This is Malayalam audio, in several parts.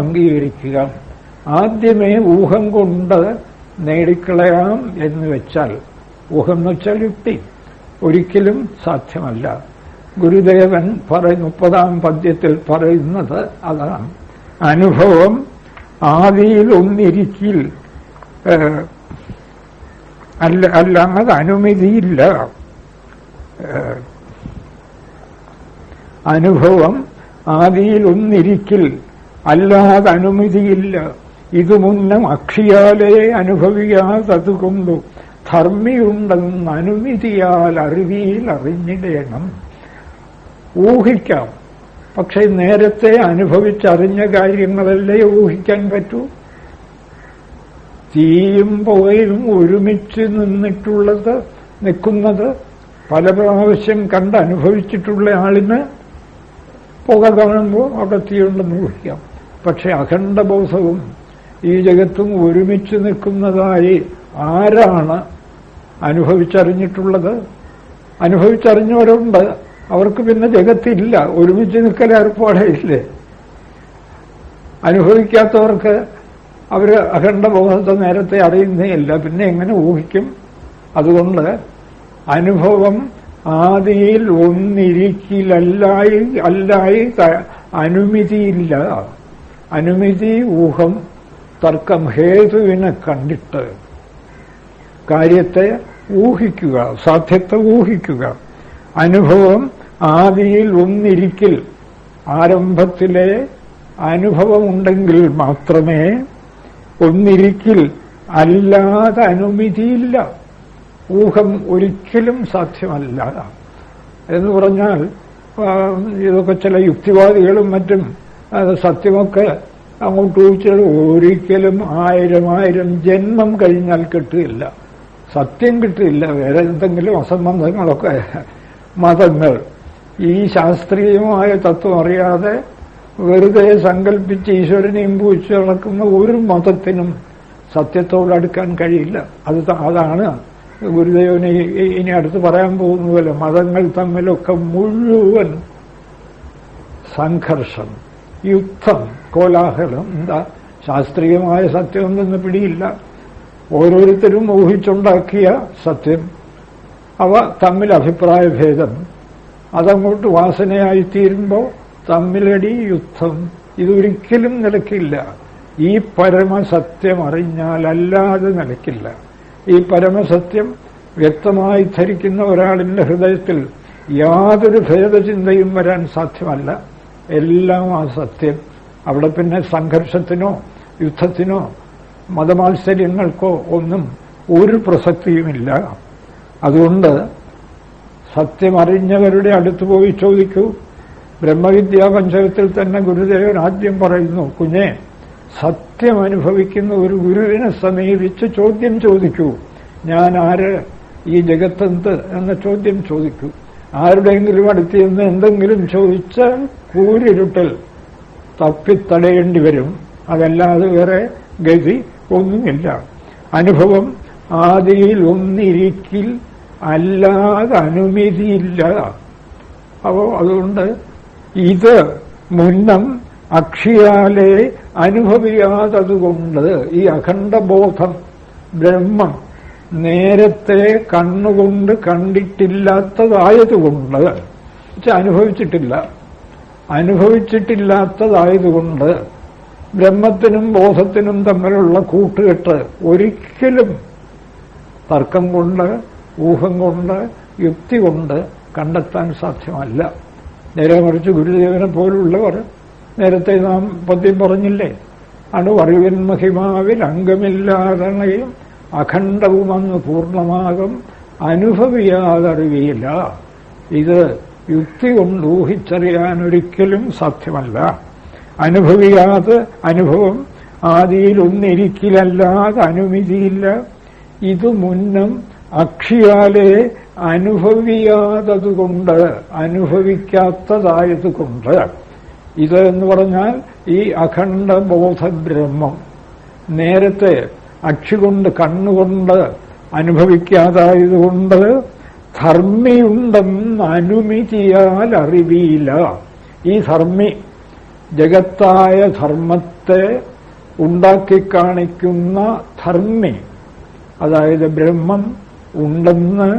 അംഗീകരിക്കുക. ആദ്യമേ ഊഹം കൊണ്ട് നേടിക്കളയാം എന്ന് വെച്ചാൽ, ഊഹം എന്ന് വെച്ചാൽ യുക്തി, ഒരിക്കലും സാധ്യമല്ല. ഗുരുദേവൻ 30-ാം പദ്യത്തിൽ പറയുന്നത് അതാണ്. അനുഭവം ആദിയിൽ ഒന്നിരിക്കിൽ അല്ലാതെ അനുമതിയില്ല. അനുഭവം ആദിയിൽ ഒന്നിരിക്കിൽ അല്ലാതെ അനുമതിയില്ല. ഇതു മുന്നം അക്ഷിയാലേ അനുഭവിയാതതുകൊണ്ടു ധർമ്മിയുണ്ടെന്ന് അനുമതിയാൽ അറിവിയിൽ അറിഞ്ഞിടേണം. ഊഹിക്കാം, പക്ഷെ നേരത്തെ അനുഭവിച്ചറിഞ്ഞ കാര്യങ്ങളല്ലേ ഊഹിക്കാൻ പറ്റൂ. തീയും പുകയും ഒരുമിച്ച് നിൽക്കുന്നത് പല പ്രാവശ്യം കണ്ട് അനുഭവിച്ചിട്ടുള്ള ആളിന് പുക കാണുമ്പോൾ അവിടെ തീയുണ്ടെന്ന് ഊഹിക്കാം. പക്ഷെ അഖണ്ഡബോധവും ഈ ജഗത്തും ഒരുമിച്ച് നിൽക്കുന്നതായി ആരാണ് അനുഭവിച്ചറിഞ്ഞിട്ടുള്ളത്? അനുഭവിച്ചറിഞ്ഞവരുണ്ട്, അവർക്ക് പിന്നെ ജഗത്തില്ല, ഒരുമിച്ച് നിൽക്കൽ ഏർപ്പാടേയില്ലേ. അനുഭവിക്കാത്തവർക്ക് അവര് അഖണ്ഡബോധത്തെ നേരത്തെ അറിയുന്നേയില്ല, പിന്നെ എങ്ങനെ ഊഹിക്കും? അതുകൊണ്ട് അനുഭവം ആദിയിൽ ഒന്നിരിക്കിലല്ലായി അനുമതിയില്ല. അനുമതി ഊഹം, തർക്കം, ഹേതുവിനെ കണ്ടിട്ട് കാര്യത്തെ ഊഹിക്കുക, സാധ്യത്തെ ഊഹിക്കുക. അനുഭവം ആദിയിൽ ഒന്നിരിക്കിൽ, ആരംഭത്തിലെ അനുഭവമുണ്ടെങ്കിൽ മാത്രമേ ഒന്നിരിക്കിൽ, അല്ലാതെ അനുമതിയില്ല. ഊഹം ഒരിക്കലും സാധ്യമല്ല എന്ന് പറഞ്ഞാൽ, ഇതൊക്കെ ചില യുക്തിവാദികളും മറ്റും സത്യമൊക്കെ അങ്ങോട്ട് ചോദിച്ചാൽ ഒരിക്കലും 1000 ജന്മം കഴിഞ്ഞാൽ കിട്ടുകയില്ല, സത്യം കിട്ടില്ല. വേറെ എന്തെങ്കിലും അസംബന്ധങ്ങളൊക്കെ മതങ്ങൾ ഈ ശാസ്ത്രീയമായ തത്വം അറിയാതെ വെറുതെ സങ്കല്പിച്ച് ഈശ്വരനെയും പൂച്ച് നടക്കുന്ന ഒരു മതത്തിനും സത്യത്തോടടുക്കാൻ കഴിയില്ല. അതാണ് ഗുരുദേവന് ഇനി അടുത്ത് പറയാൻ പോകുന്ന പോലെ മതങ്ങൾ തമ്മിലൊക്കെ മുഴുവൻ സംഘർഷം, യുദ്ധം, കോലാഹലം. എന്താ? ശാസ്ത്രീയമായ സത്യമൊന്നും പിടിയില്ല. ഓരോരുത്തരും ഊഹിച്ചുണ്ടാക്കിയ സത്യം, അവ തമ്മിൽ അഭിപ്രായ ഭേദം, അതങ്ങോട്ട് വാസനയായിത്തീരുമ്പോൾ തമ്മിലടി, യുദ്ധം. ഇതൊരിക്കലും നിലയ്ക്കില്ല. ഈ പരമസത്യം അറിഞ്ഞാലല്ലാതെ നിലയ്ക്കില്ല. ഈ പരമസത്യം വ്യക്തമായി ധരിക്കുന്ന ഒരാളിന്റെ ഹൃദയത്തിൽ യാതൊരു ഭേദചിന്തയും വരാൻ സാധ്യമല്ല. എല്ലാം ആ സത്യം. അവിടെ പിന്നെ സംഘർഷത്തിനോ യുദ്ധത്തിനോ മതമാത്സര്യങ്ങൾക്കോ ഒന്നും ഒരു പ്രസക്തിയുമില്ല. അതുകൊണ്ട് സത്യമറിഞ്ഞവരുടെ അടുത്ത് പോയി ചോദിക്കൂ. ബ്രഹ്മവിദ്യാ പഞ്ചകത്തിൽ തന്നെ ഗുരുദേവൻ ആദ്യം പറയുന്നു, കുഞ്ഞെ, സത്യം അനുഭവിക്കുന്ന ഒരു ഗുരുവിനെ സമീപിച്ച് ചോദ്യം ചോദിക്കൂ. ഞാൻ ആര്, ഈ ജഗത്തെന്ത് എന്ന ചോദ്യം ചോദിക്കൂ. ആരുടെയെങ്കിലും അടുത്ത് നിന്ന് എന്തെങ്കിലും ചോദിച്ചാൽ കൂരിരുട്ടിൽ തപ്പിത്തടയേണ്ടി വരും. അതല്ലാതെ വേറെ ഗതി ഒന്നുമില്ല. അനുഭവം ആദിയിൽ ഒന്നിരിക്കിൽ, അല്ലാതെ അനുമതിയില്ല. അപ്പോൾ അതുകൊണ്ട് ഇത് മുന്നം അക്ഷിയാലെ അനുഭവിയാതതുകൊണ്ട്, ഈ അഖണ്ഡബോധം ബ്രഹ്മം നേരത്തെ കണ്ണുകൊണ്ട് കണ്ടിട്ടില്ലാത്തതായതുകൊണ്ട്, അനുഭവിച്ചിട്ടില്ലാത്തതായതുകൊണ്ട് ബ്രഹ്മത്തിനും ബോധത്തിനും തമ്മിലുള്ള കൂട്ടുകെട്ട് ഒരിക്കലും തർക്കം കൊണ്ട്, ഊഹം കൊണ്ട്, യുക്തി കൊണ്ട് കണ്ടെത്താൻ സാധ്യമല്ല. നേരെ മറിച്ച് ഗുരുദേവനെ പോലുള്ളവർ, നേരത്തെ നാം പദ്യം പറഞ്ഞില്ലേ, അണുവറിവിൻ മഹിമാവിൽ അംഗമില്ലാതണയും അഖണ്ഡവുമെന്ന് പൂർണ്ണമാകും അനുഭവിയാതറിവിയില്ല. ഇത് യുക്തി കൊണ്ട് ഊഹിച്ചറിയാൻ ഒരിക്കലും സാധ്യമല്ല. അനുഭവിയാതെ, അനുഭവം ആദിയിൽ ഒന്നിരിക്കിലല്ലാതെ അനുമതിയില്ല. ഇത് മുന്നം അക്ഷിയാലെ അനുഭവിയാതതുകൊണ്ട്, അനുഭവിക്കാത്തതായതുകൊണ്ട്. ഇത് എന്ന് പറഞ്ഞാൽ ഈ അഖണ്ഡബോധബ്രഹ്മം നേരത്തെ അക്ഷി കൊണ്ട്, കണ്ണുകൊണ്ട് അനുഭവിക്കാതായതുകൊണ്ട് ധർമ്മിയുണ്ടെന്ന് അനുമതിയാൽ അറിവിയില്ല. ഈ ധർമ്മി ജഗത്തായ ധർമ്മത്തെ ഉണ്ടാക്കിക്കാണിക്കുന്ന ധർമ്മി, അതായത് ബ്രഹ്മം ഉണ്ടെന്ന്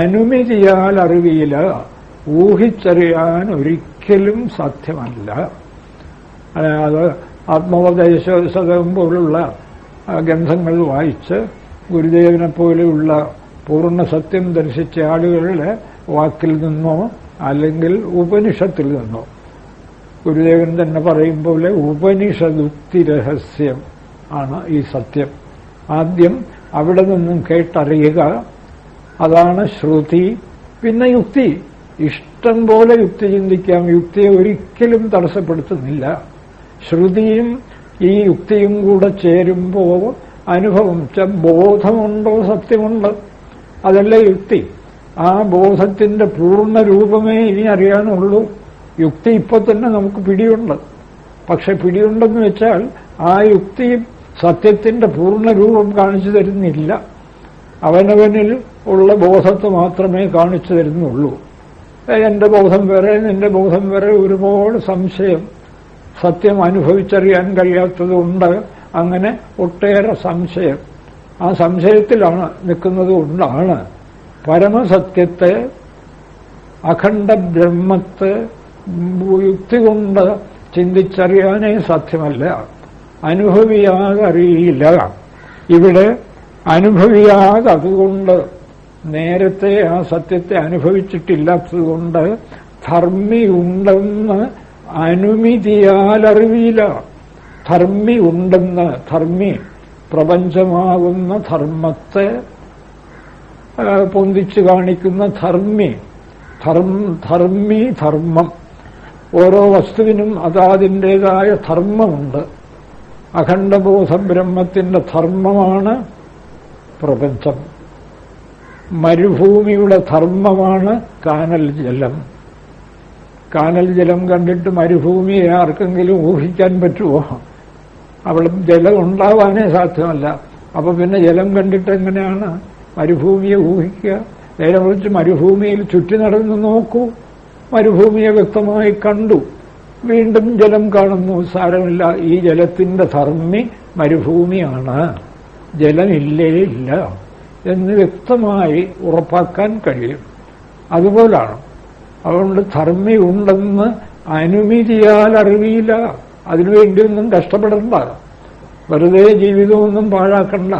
അനുമതിയാൽ അറിവിയില്ല, ഊഹിച്ചറിയാൻ ഒരിക്കലും സാധ്യമല്ല. അത് ആത്മോപദേശകം പോലുള്ള ഗ്രന്ഥങ്ങൾ വായിച്ച് ഗുരുദേവനെ പോലെയുള്ള പൂർണ്ണ സത്യം ദർശിച്ച ആളുകളുടെ വാക്കിൽ നിന്നോ അല്ലെങ്കിൽ ഉപനിഷത്തിൽ നിന്നോ, ഗുരുദേവൻ തന്നെ പറയും പോലെ ഉപനിഷദുക്തി രഹസ്യം ആണ് ഈ സത്യം. ആദ്യം അവിടെ നിന്നും കേട്ടറിയുക, അതാണ് ശ്രുതി. പിന്നെ യുക്തി, ഇഷ്ടം പോലെ യുക്തി ചിന്തിക്കാം, യുക്തിയെ ഒരിക്കലും തടസ്സപ്പെടുത്തുന്നില്ല. ശ്രുതിയും ഈ യുക്തിയും കൂടെ ചേരുമ്പോൾ അനുഭവം, ബോധമുണ്ടോ, സത്യമുണ്ട്, അതല്ല യുക്തി. ആ ബോധത്തിന്റെ പൂർണ്ണ രൂപമേ ഇനി അറിയാനുള്ളൂ. യുക്തി ഇപ്പൊ തന്നെ നമുക്ക് പിടിയുണ്ട്. പക്ഷെ പിടിയുണ്ടെന്ന് വെച്ചാൽ ആ യുക്തി സത്യത്തിന്റെ പൂർണ്ണ രൂപം കാണിച്ചു തരുന്നില്ല. അവനവനിൽ ഉള്ള ബോധത്തെ മാത്രമേ കാണിച്ചു തരുന്നുള്ളൂ. എന്റെ ബോധം വേറെ, നിന്റെ ബോധം വേറെ, ഒരുപാട് സംശയം, സത്യം അനുഭവിച്ചറിയാൻ കഴിയാത്തതുകൊണ്ട് അങ്ങനെ ഒട്ടേറെ സംശയം. ആ സംശയത്തിലാണ് നിൽക്കുന്നത് കൊണ്ടാണ് പരമസത്യത്തെ, അഖണ്ഡ ബ്രഹ്മത്തെ യുക്തി കൊണ്ട് ചിന്തിച്ചറിയാനേ സാധ്യമല്ല. അനുഭവിയാതെ അറിയില്ല. ഇവിടെ അനുഭവിയാതെ, അതുകൊണ്ട് നേരത്തെ ആ സത്യത്തെ അനുഭവിച്ചിട്ടില്ലാത്തതുകൊണ്ട് ധർമ്മി ഉണ്ടെന്ന് അനുമതിയാൽ അറിവില്ല. ധർമ്മി ഉണ്ടെന്ന്, ധർമ്മി പ്രപഞ്ചമാകുന്ന ധർമ്മത്തെ പൊന്തിച്ചു കാണിക്കുന്ന ധർമ്മി, ധർമ്മി, ധർമ്മം. ഓരോ വസ്തുവിനും അതാതിൻ്റെതായ ധർമ്മമുണ്ട്. അഖണ്ഡബോധ ബ്രഹ്മത്തിന്റെ ധർമ്മമാണ് പ്രപഞ്ചം. മരുഭൂമിയുടെ ധർമ്മമാണ് കാനൽ ജലം. കാനൽ ജലം കണ്ടിട്ട് മരുഭൂമിയെ ആർക്കെങ്കിലും ഊഹിക്കാൻ പറ്റുമോ? അവിടെ ജലം ഉണ്ടാവാനേ സാധ്യമല്ല. അപ്പൊ പിന്നെ ജലം കണ്ടിട്ട് എങ്ങനെയാണ് മരുഭൂമിയെ ഊഹിക്കുക? നേരെ മറിച്ച് മരുഭൂമിയിൽ ചുറ്റി നടന്ന് നോക്കൂ, മരുഭൂമിയെ വ്യക്തമായി കണ്ടു, വീണ്ടും ജലം കാണുന്നു, സാരമില്ല. ഈ ജലത്തിന്റെ ധർമ്മി മരുഭൂമിയാണ്, ജലമില്ലേ ഇല്ല എന്ന് വ്യക്തമായി ഉറപ്പാക്കാൻ കഴിയും. അതുപോലാണ്. അതുകൊണ്ട് ധർമ്മി ഉണ്ടെന്ന് അനുമതിയാൽ അറിവില്ല. അതിനുവേണ്ടിയൊന്നും കഷ്ടപ്പെടണ്ട, വെറുതെ ജീവിതമൊന്നും പാഴാക്കണ്ട.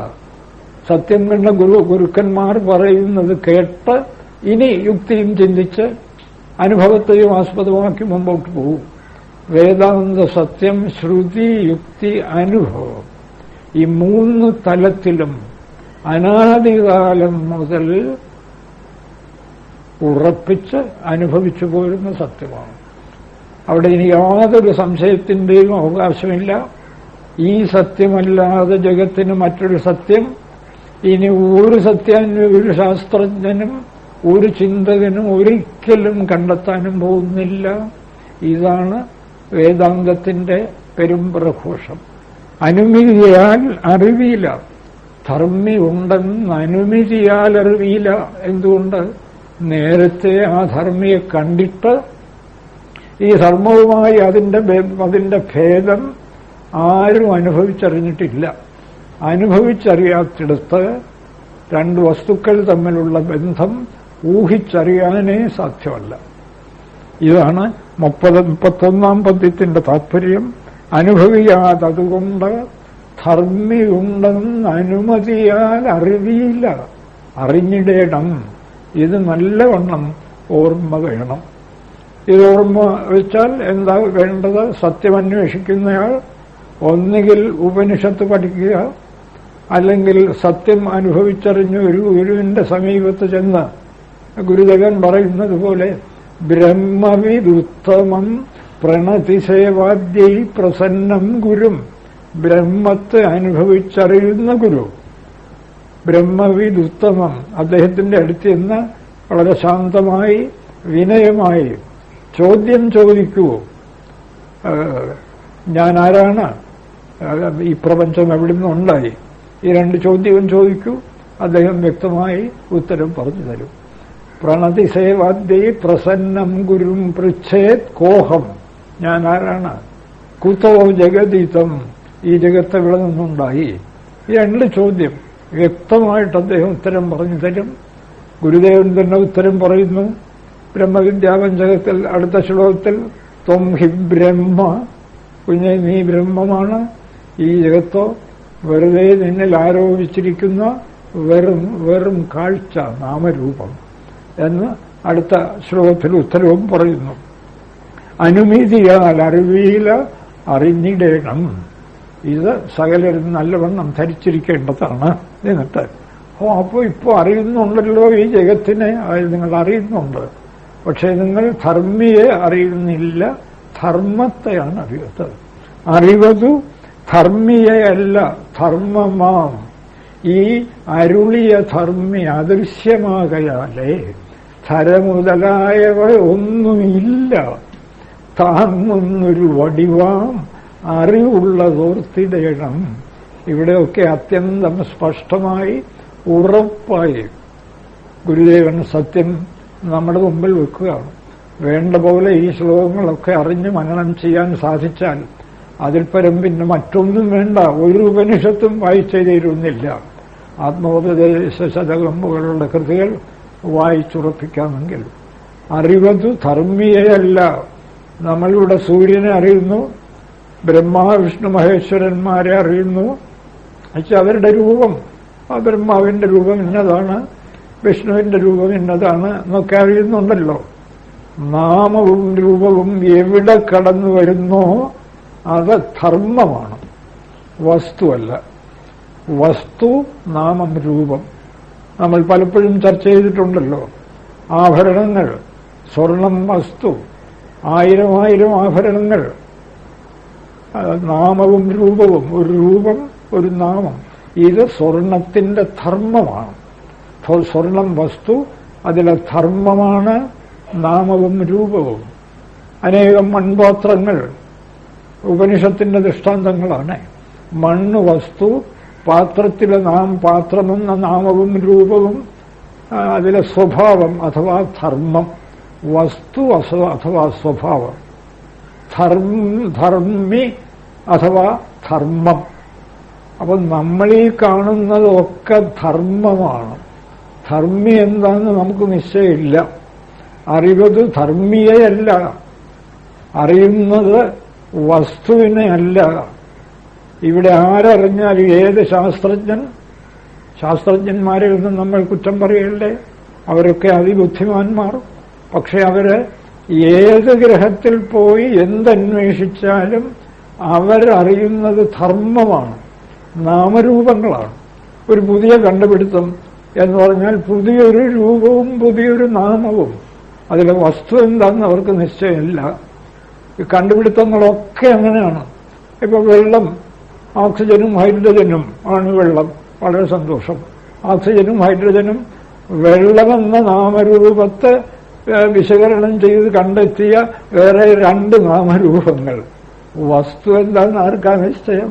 സത്യം കണ്ട ഗുരുക്കന്മാർ പറയുന്നത് കേട്ട് ഇനി യുക്തിയും ചിന്തിച്ച് അനുഭവത്തെയും ആസ്പദമാക്കി മുമ്പോട്ട് പോകും. വേദാന്ത സത്യം, ശ്രുതി, യുക്തി, അനുഭവം, ഈ മൂന്ന് തലത്തിലും അനാദികാലം മുതൽ ഉറപ്പിച്ച് അനുഭവിച്ചു പോരുന്ന സത്യമാണ്. അവിടെ ഇനി യാതൊരു സംശയത്തിന്റെയും അവകാശമില്ല. ഈ സത്യമല്ലാതെ ജഗത്തിന് മറ്റൊരു സത്യം ഇനി ഒരു ഒരു ശാസ്ത്രജ്ഞനും ഒരു ചിന്തകനും ഒരിക്കലും കണ്ടെത്താനും പോകുന്നില്ല. ഇതാണ് വേദാന്തത്തിന്റെ പെരുമ്പ്രഘോഷം. അനുമതിയാൽ അറിവില്ല. ധർമ്മി ഉണ്ടെന്ന് അനുമതിയാൽ അറിവില്ല. എന്തുകൊണ്ട്? നേരത്തെ ആ ധർമ്മിയെ കണ്ടിട്ട് ഈ ധർമ്മവുമായി അതിന്റെ ഭേദം ആരും അനുഭവിച്ചറിഞ്ഞിട്ടില്ല. അനുഭവിച്ചറിയാത്തിടത്ത് രണ്ട് വസ്തുക്കൾ തമ്മിലുള്ള ബന്ധം ഊഹിച്ചറിയാനേ സാധ്യമല്ല. ഇതാണ് 31 പദ്യത്തിന്റെ താത്പര്യം. അനുഭവിയാതതുകൊണ്ട് ധർമ്മിയുണ്ടെന്ന് അനുമതിയാൽ അറിവിയില്ല. അറിഞ്ഞിടേണം. ഇത് നല്ലവണ്ണം ഓർമ്മ വേണം. ഇത് ഓർമ്മ വെച്ചാൽ എന്താ വേണ്ടത്? സത്യമന്വേഷിക്കുന്നയാൾ ഒന്നുകിൽ ഉപനിഷത്ത് പഠിക്കുക, അല്ലെങ്കിൽ സത്യം അനുഭവിച്ചറിഞ്ഞ് ഒരു ഗുരുവിന്റെ സമീപത്ത് ചെന്ന് ഗുരുദേവൻ പറയുന്നത് പോലെ ബ്രഹ്മവിദുത്തമം പ്രണതിസേവാദ്യൈ പ്രസന്നം ഗുരും. ബ്രഹ്മത്തെ അനുഭവിച്ചറിയുന്ന ഗുരു, ബ്രഹ്മവിദുത്തമം, അദ്ദേഹത്തിന്റെ അടുത്ത് നിന്ന് വളരെ ശാന്തമായി വിനയമായി ചോദ്യം ചോദിക്കൂ. ഞാൻ ആരാണ്? ഈ പ്രപഞ്ചം എവിടെ നിന്നുണ്ടായി? ഈ രണ്ട് ചോദ്യവും ചോദിക്കൂ. അദ്ദേഹം വ്യക്തമായി ഉത്തരം പറഞ്ഞു തരും. പ്രണതിസേവാദ്യൈ പ്രസന്നം ഗുരും പൃച്ഛേത് കോഹം. ഞാൻ ആരാണ്? കുതോ ജഗതീതം, ഈ ജഗത്ത് ഇവിടെ നിന്നുണ്ടായി. ഈ രണ്ട് ചോദ്യം വ്യക്തമായിട്ട് അദ്ദേഹം ഉത്തരം പറഞ്ഞു തരും. ഗുരുദേവൻ തന്നെ ഉത്തരം പറയുന്നു ബ്രഹ്മവിദ്യാപഞ്ചകത്തിൽ അടുത്ത ശ്ലോകത്തിൽ. ത്വം ഹി ബ്രഹ്മ, കുഞ്ഞെ നീ ബ്രഹ്മമാണ്. ഈ ജഗത്തോ വെറുതെ നിന്നിൽ ആരോപിച്ചിരിക്കുന്ന വെറും കാഴ്ച, നാമരൂപം എന്ന് അടുത്ത ശ്ലോകത്തിൽ ഉത്തരവും പറയുന്നു. അനുമതിയാൽ അറിവിയില അറിഞ്ഞിടേണം. ഇത് സകലരും നല്ലവണ്ണം ധരിച്ചിരിക്കേണ്ടതാണ്. എന്നിട്ട് അപ്പോൾ ഇപ്പോൾ അറിയുന്നുണ്ടല്ലോ ഈ ജഗത്തിനെ, നിങ്ങൾ അറിയുന്നുണ്ട്. പക്ഷെ നിങ്ങൾ ധർമ്മിയെ അറിയുന്നില്ല, ധർമ്മത്തെയാണ് അറിയുന്നത്. അറിവതു ധർമ്മിയല്ല, ധർമ്മമാം. ഈ അരുളിയ ധർമ്മി അദൃശ്യമാകയാലേ ധരമുതലായവ ഒന്നുമില്ല. താങ്ങുന്നൊരു വടിവാം അറിവുള്ളതോർത്തിടേണം. ഇവിടെയൊക്കെ അത്യന്തം സ്പഷ്ടമായി ഉറപ്പായി ഗുരുദേവൻ സത്യം നമ്മുടെ മുമ്പിൽ വെക്കുകയാണ്. വേണ്ട പോലെ ഈ ശ്ലോകങ്ങളൊക്കെ അറിഞ്ഞ് മനനം ചെയ്യാൻ സാധിച്ചാൽ അതിൽ പരം പിന്നെ മറ്റൊന്നും വേണ്ട. ഒരു ഉപനിഷത്തും വായിച്ചു തീരുന്നില്ല. ആത്മോപദേശ ശതകം പോലുള്ള കൃതികൾ വായിച്ചുറപ്പിക്കാമെങ്കിൽ. അറിവതു ധർമ്മിയല്ല. നമ്മളിവിടെ സൂര്യനെ അറിയുന്നു, ബ്രഹ്മാ വിഷ്ണു മഹേശ്വരന്മാരെ അറിയുന്നു. എന്നുവെച്ചാൽ അവരുടെ രൂപം, ആ ബ്രഹ്മാവിന്റെ രൂപം ഇന്നതാണ്, വിഷ്ണുവിന്റെ രൂപം ഇന്നതാണ് എന്നൊക്കെ അറിയുന്നുണ്ടല്ലോ. നാമവും രൂപവും എവിടെ കടന്നു വരുന്നോ അത് ധർമ്മമാണ്, വസ്തുവല്ല. വസ്തു, നാമം, രൂപം. നമ്മൾ പലപ്പോഴും ചർച്ച ചെയ്തിട്ടുണ്ടല്ലോ. ആഭരണങ്ങൾ, സ്വർണം വസ്തു, 1000 ആഭരണങ്ങൾ, നാമവും രൂപവും. ഒരു രൂപം, ഒരു നാമം. ഇത് സ്വർണത്തിന്റെ ധർമ്മമാണ്. സ്വർണം വസ്തു, അതിലെ ധർമ്മമാണ് നാമവും രൂപവും. അനേകം മൺപാത്രങ്ങൾ ഉപനിഷത്തിന്റെ ദൃഷ്ടാന്തങ്ങളാണ്. മണ്ണ് വസ്തു, പാത്രത്തിലെ പാത്രമെന്ന നാമവും രൂപവും അതിലെ സ്വഭാവം അഥവാ ധർമ്മം. വസ്തു അഥവാ സ്വഭാവം. ധർമ്മി അഥവാ ധർമ്മം. അപ്പൊ നമ്മളീ കാണുന്നതൊക്കെ ധർമ്മമാണ്. ധർമ്മി എന്താണെന്ന് നമുക്ക് നിശ്ചയമില്ല. അറിവത് ധർമ്മിയല്ല, അറിയുന്നത് വസ്തുവിനെ അല്ല. ഇവിടെ ആരറിഞ്ഞാലും ഏത് ശാസ്ത്രജ്ഞന്മാരെ ഒന്നും നമ്മൾ കുറ്റം പറയല്ലേ. അവരൊക്കെ അതിബുദ്ധിമാന്മാർ. പക്ഷെ അവര് ഏത് ഗ്രഹത്തിൽ പോയി എന്തന്വേഷിച്ചാലും അവരറിയുന്നത് ധർമ്മമാണ്, നാമരൂപങ്ങളാണ്. ഒരു പുതിയ കണ്ടുപിടുത്തം എന്ന് പറഞ്ഞാൽ പുതിയൊരു രൂപവും പുതിയൊരു നാമവും. അതിലെ വസ്തു എന്താണെന്ന് അവർക്ക് നിശ്ചയമില്ല. ഈ കണ്ടുപിടുത്തങ്ങളൊക്കെ അങ്ങനെയാണ്. ഇപ്പൊ വെള്ളം, ഓക്സിജനും ഹൈഡ്രജനും ആണ് വെള്ളം. വളരെ സന്തോഷം. ഓക്സിജനും ഹൈഡ്രജനും വെള്ളമെന്ന നാമരൂപത്തെ വിശകലനം ചെയ്ത് കണ്ടെത്തിയ വേറെ 2 നാമരൂപങ്ങൾ. വസ്തു എന്താണെന്ന് ആർക്കാ നിശ്ചയം?